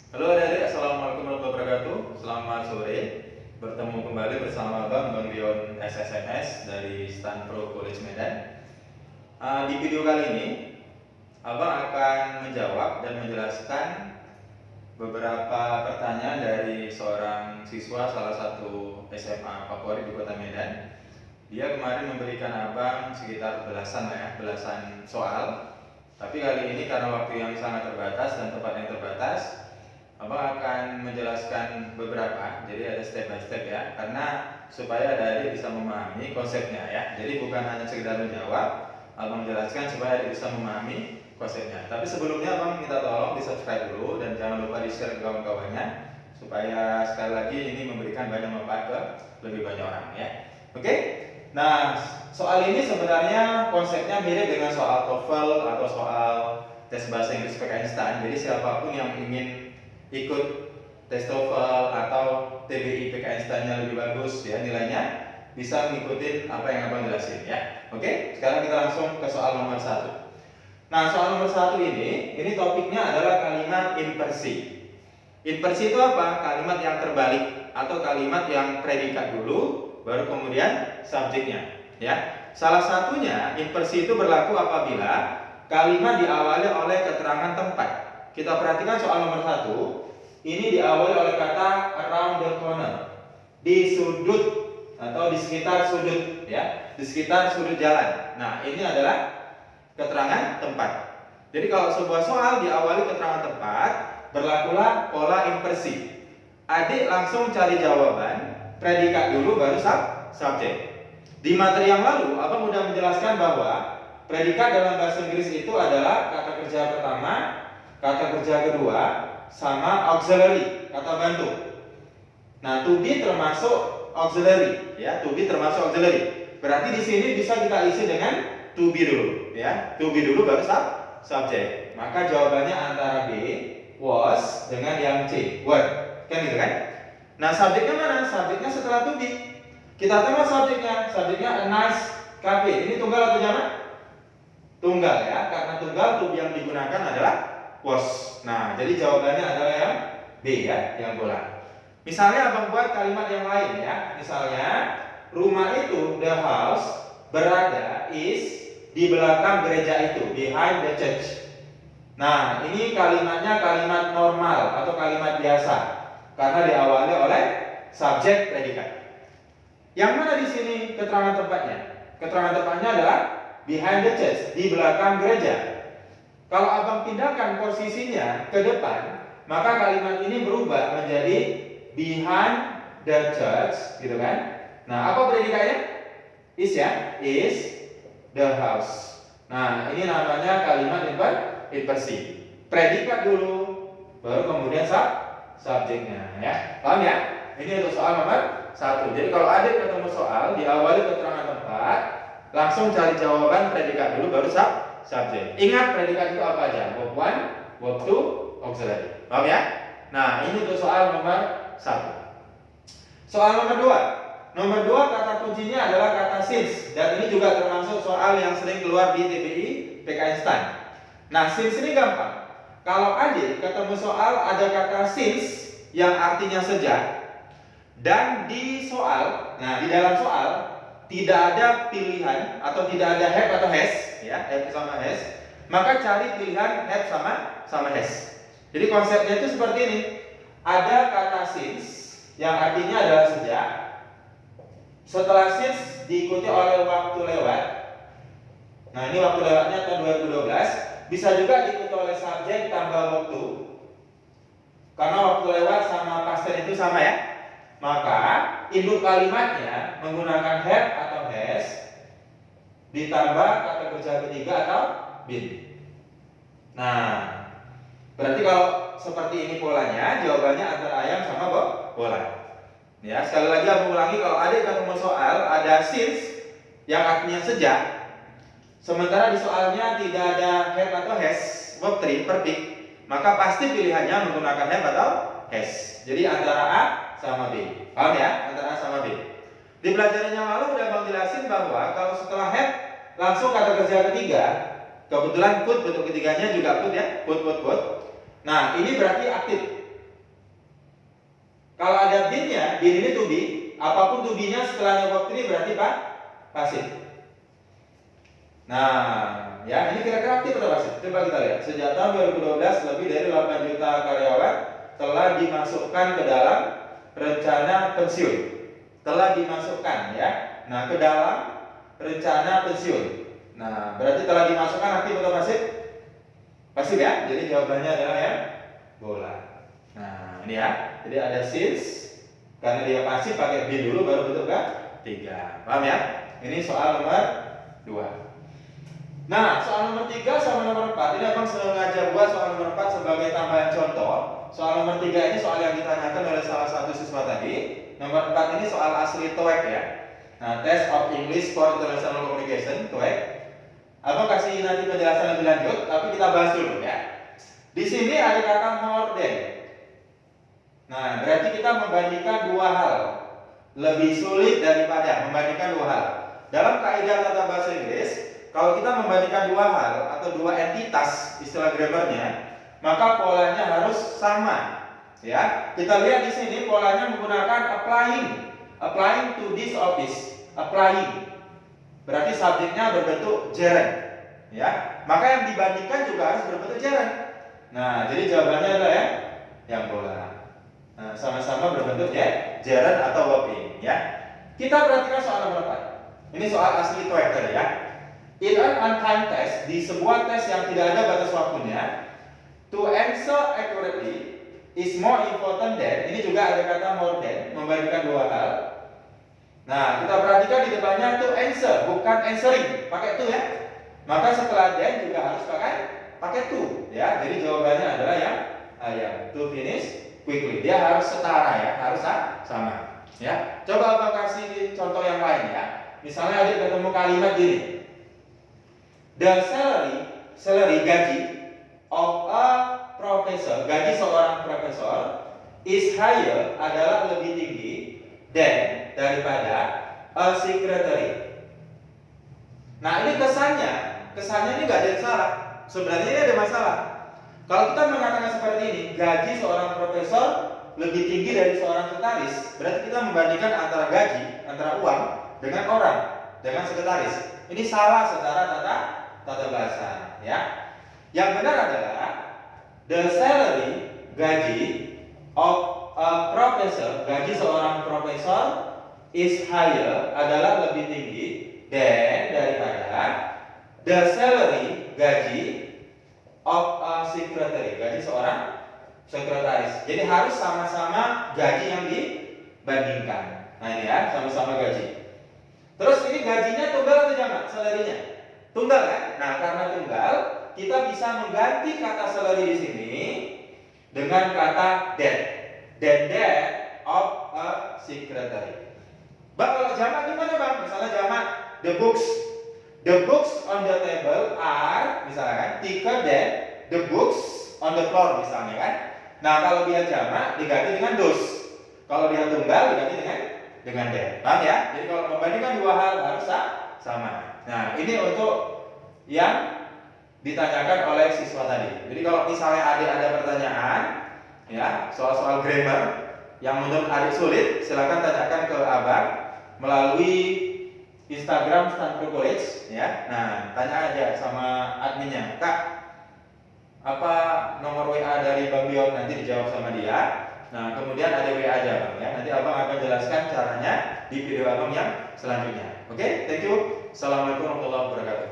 Halo adik-adik, assalamualaikum warahmatullahi wabarakatuh. Selamat sore. Bertemu kembali bersama Bang Dion SSMS dari Stan Pro College Medan. Di video kali ini, Abang akan menjawab dan menjelaskan beberapa pertanyaan dari seorang siswa salah satu SMA favorit di Kota Medan. Dia kemarin memberikan Abang sekitar belasan soal. Tapi kali ini karena waktu yang sangat terbatas dan tempat yang terbatas, Abang akan menjelaskan beberapa, jadi ada step by step ya, karena supaya adik bisa memahami konsepnya ya. Jadi bukan hanya sekedar menjawab, Abang menjelaskan supaya adik bisa memahami konsepnya. Tapi sebelumnya Abang minta tolong di subscribe dulu dan jangan lupa di share ke kawan-kawannya, supaya sekali lagi ini memberikan banyak manfaat ke lebih banyak orang ya. Oke? Nah, soal ini sebenarnya konsepnya mirip dengan soal TOEFL atau soal tes bahasa Inggris PK Instan. Jadi siapapun yang ingin ikut tes TOEFL atau TBI PK Instan-nya lebih bagus ya nilainya, bisa mengikuti apa yang Abang jelasin ya. Oke, sekarang kita langsung ke soal nomor 1. Nah, soal nomor 1 ini topiknya adalah kalimat inversi. Inversi itu apa? Kalimat yang terbalik atau kalimat yang predikat dulu baru kemudian subjeknya ya. Salah satunya inversi itu berlaku apabila kalimat diawali oleh keterangan tempat. Kita perhatikan soal nomor 1. Ini diawali oleh kata around the corner, di sudut atau di sekitar sudut ya, di sekitar sudut jalan. Nah, ini adalah keterangan tempat. Jadi kalau sebuah soal diawali keterangan tempat, berlakulah pola inversi. Adik langsung cari jawaban, predikat dulu baru subjek. Di materi yang lalu, Abang sudah menjelaskan bahwa predikat dalam bahasa Inggris itu adalah kata kerja pertama, kata kerja kedua, sama auxiliary, kata bantu. Nah, to be termasuk auxiliary, ya. To be termasuk auxiliary. Berarti di sini bisa kita isi dengan to be dulu, ya. To be dulu baru subjek. Maka jawabannya antara B, was, dengan yang C, were. Kan gitu kan? Nah, subjeknya mana? Subjeknya setelah to be. Kita tengok subjeknya. Subjeknya a nice cafe. Ini tunggal atau jamak? Tunggal ya. Karena tunggal to be yang digunakan adalah was. Nah, jadi jawabannya adalah yang B ya, yang bola. Misalnya Abang buat kalimat yang lain ya. Misalnya, rumah itu, the house, berada, is, di belakang gereja itu, behind the church. Nah, ini kalimatnya kalimat normal atau kalimat biasa karena diawali oleh subjek predikat. Yang mana di sini keterangan tempatnya? Keterangan tempatnya adalah behind the church, di belakang gereja. Kalau Abang pindahkan posisinya ke depan, maka kalimat ini berubah menjadi behind the church, gitu kan? Nah, apa predikatnya? Is ya, is the house. Nah, ini namanya kalimat inversi. Predikat dulu, baru kemudian subjeknya, ya. Paham ya? Ini untuk soal nomor 1. Jadi kalau adik ketemu soal diawali keterangan tempat, langsung cari jawaban predikat dulu, baru subjek. Ingat predikat itu apa aja? Verb 1, verb 2, auxiliary. Paham ya? Nah, ini untuk soal nomor 1. Soal nomor 2. Nomor 2 kata kuncinya adalah kata since, dan ini juga termasuk soal yang sering keluar di TBI PK Instan. Nah, since ini gampang. Kalau adik ketemu soal ada kata since yang artinya sejak, dan di soal, nah di dalam soal tidak ada pilihan atau tidak ada have atau has, ya, have sama has, maka cari pilihan have sama has. Jadi konsepnya itu seperti ini. Ada kata since yang artinya adalah sejak. Setelah since diikuti oleh waktu lewat. Nah, ini waktu lewatnya tahun 2012. Bisa juga diikuti oleh subjek tambah waktu. Karena waktu lewat sama past tense itu sama ya. Maka induk kalimatnya menggunakan have atau has ditambah kata kerja ketiga atau been. Nah, berarti kalau seperti ini polanya, jawabannya antara ayam sama bola. Ya, sekali lagi aku ulangi, kalau adik ketemu soal ada since yang artinya sejak, sementara di soalnya tidak ada have atau has, verb 3 perfect, maka pasti pilihannya menggunakan have atau has. Jadi antara A sama B. Paham ya? Antara A sama B. Di pelajaran yang lalu udah Bang jelasin bahwa kalau setelah have langsung kata kerja ketiga, kebetulan put bentuk ketiganya juga put ya, put. Nah, ini berarti aktif. Kalau ada been-nya, been ini to be, apapun to be-nya setelahnya verb 3 berarti pasif. Nah, ya ini kira-kira aktif atau pasif? Coba kita lihat. Sejak tahun 2012 lebih dari 8 juta karyawan telah dimasukkan ke dalam rencana pensiun. Telah dimasukkan ya. Nah, ke dalam rencana pensiun. Nah, berarti telah dimasukkan aktif atau pasif? Pasif ya. Jadi jawabannya adalah yang bola. Nah, ini ya. Jadi ada since, karena dia pasif pakai been dulu baru bentuk ketiga. Paham ya? Ini soal nomor 2. Nah, soal nomor 3 sama nomor 4 ini abang sengaja buat soal nomor 4 sebagai tambahan contoh. Soal nomor 3 ini soal yang ditanyakan oleh salah satu siswa tadi. Nomor 4 ini soal asli TOEIC ya. Nah, Test of English for International Communication TOEIC. Abang kasih nanti penjelasan lebih lanjut, tapi kita bahas dulu ya. Di sini ada kata more than. Nah, berarti kita membandingkan dua hal. Lebih sulit daripada, membandingkan dua hal. Dalam kaidah tata bahasa Inggris, kalau kita membandingkan dua hal atau dua entitas, istilah grammarnya, maka polanya harus sama. Ya, kita lihat di sini polanya menggunakan applying to this office, applying. Berarti subjeknya berbentuk gerund. Ya, maka yang dibandingkan juga harus berbentuk gerund. Nah, jadi jawabannya adalah yang bola. Nah, sama-sama berbentuk gerund atau verb ya. Kita perhatikan soal nomor 4. Ini soal asli TOEIC tadi ya. In an untimed test, di sebuah tes yang tidak ada batas waktunya, to answer accurately is more important than, ini juga ada kata more than, membandingkan dua hal. Nah, kita perhatikan di depannya to answer, bukan answering, pakai to ya. Maka setelah than juga harus pakai to ya. Jadi jawabannya adalah yang to finish quickly. Dia harus setara ya, harus sama ya. Coba abang kasih contoh yang lain ya. Misalnya adik ketemu kalimat gini. The salary gaji of a professor, gaji seorang profesor is higher, adalah lebih tinggi than, daripada a secretary. Nah, ini kesannya ini nggak ada yang salah. Sebenarnya ini ada masalah. Kalau kita mengatakan seperti ini, gaji seorang profesor lebih tinggi dari seorang sekretaris, berarti kita membandingkan antara gaji, antara uang dengan orang, dengan sekretaris. Ini salah secara tata bahasa ya. Yang benar adalah the salary, gaji of a professor, gaji seorang profesor is higher, adalah lebih tinggi than, daripada the salary, gaji of a secretary, gaji seorang sekretaris. Jadi harus sama-sama gaji yang dibandingkan. Nah ini ya, sama-sama gaji. Terus ini gajinya tunggal atau jamak? Salary-nya tunggal kan? Nah, karena tunggal, kita bisa mengganti kata salary di sini dengan kata that of a secretary. Bang, kalau jamak gimana bang? Misalnya jamak the books on the table are, misalnya kan, thicker than the books on the floor misalnya kan. Nah, kalau dia jamak diganti dengan those. Kalau dia tunggal diganti dengan that. Paham ya? Jadi kalau membandingkan dua hal harus sama. Nah, ini untuk yang ditanyakan oleh siswa tadi. Jadi kalau misalnya adik ada pertanyaan ya, soal-soal grammar yang menurut adik sulit, silakan tanyakan ke abang melalui Instagram Stanford College ya. Nah, tanya aja sama adminnya, Kak, apa nomor WA dari Bang Bion, nanti dijawab sama dia. Nah, kemudian ada WA aja Bang ya. Nanti abang akan jelaskan caranya di video abang yang selanjutnya. Oke, thank you. Assalamualaikum warahmatullahi wabarakatuh.